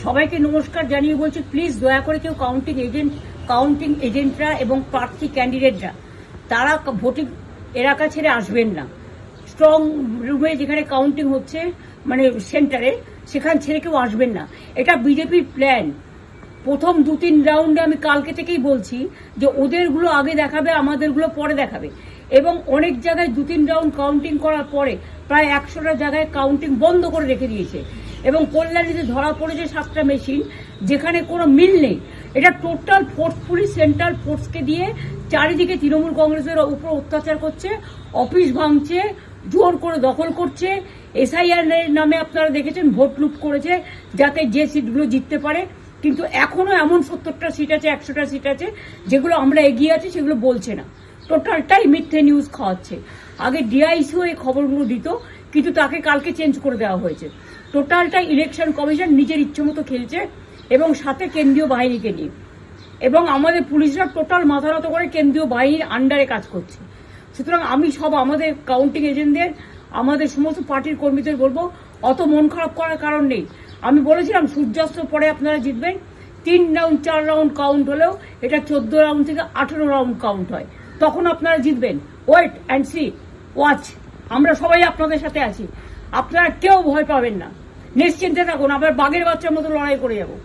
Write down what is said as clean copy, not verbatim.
সবাইকে নমস্কার জানিয়ে বলছি, প্লিজ দয়া করে কেউ কাউন্টিং এজেন্টরা এবং প্রার্থী ক্যান্ডিডেটরা তারা ভোটিং এলাকা ছেড়ে আসবেন না। স্ট্রং রুমে যেখানে কাউন্টিং হচ্ছে, মানে সেন্টারে, সেখান ছেড়ে কেউ আসবেন না। এটা বিজেপির প্ল্যান। প্রথম 2-3 রাউন্ডে আমি কালকে থেকেই বলছি যে ওদেরগুলো আগে দেখাবে, আমাদেরগুলো পরে দেখাবে। এবং অনেক জায়গায় 2-3 রাউন্ড কাউন্টিং করার পরে প্রায় 100টা জায়গায় কাউন্টিং বন্ধ করে রেখে দিয়েছে। এবং কল্যাণীতে ধরা পড়েছে 7টা মেশিন, যেখানে কোনো মিল নেই। এটা টোটাল ফোর্সফুলি সেন্ট্রাল ফোর্সকে দিয়ে চারিদিকে তৃণমূল কংগ্রেসের উপর অত্যাচার করছে, অফিস ভাঙছে, জোর করে দখল করছে। এসআইআর নামে আপনারা দেখেছেন ভোট লুট করেছে যাতে যে সিটগুলো জিততে পারে। কিন্তু এখনো এমন 70টা সিট আছে, 100টা সিট আছে যেগুলো আমরা এগিয়ে আছি, সেগুলো বলছে না। টোটালটাই মিথ্যে নিউজ খাওয়াচ্ছে। আগে ডিআইসিও এই খবরগুলো দিত, কিন্তু তাকে কালকে চেঞ্জ করে দেওয়া হয়েছে। টোটালটাই ইলেকশন কমিশন নিজের ইচ্ছে মতো খেলছে, এবং সাথে কেন্দ্রীয় বাহিনীকে নিয়ে। এবং আমাদের পুলিশরা টোটাল মাথা নত করে কেন্দ্রীয় বাহিনীর আন্ডারে কাজ করছে। সুতরাং আমি আমাদের কাউন্টিং এজেন্টদের, আমাদের সমস্ত পার্টির কর্মীদের বলবো, অত মন খারাপ করার কারণ নেই। আমি বলেছিলাম সূর্যাস্ত পরে আপনারা জিতবেন। 3 রাউন্ড 4 রাউন্ড কাউন্ট হলেও এটা 14 রাউন্ড থেকে 18 রাউন্ড কাউন্ট হয়, তখন আপনারা জিতবেন। Wait and see, watch. আমরা সবাই আপনাদের সাথে আছি, আপনারা কেউ ভয় পাবেন না, নিশ্চিন্তে থাকুন। আবার বাঘের বাচ্চার মতো লড়াই করে যাবো।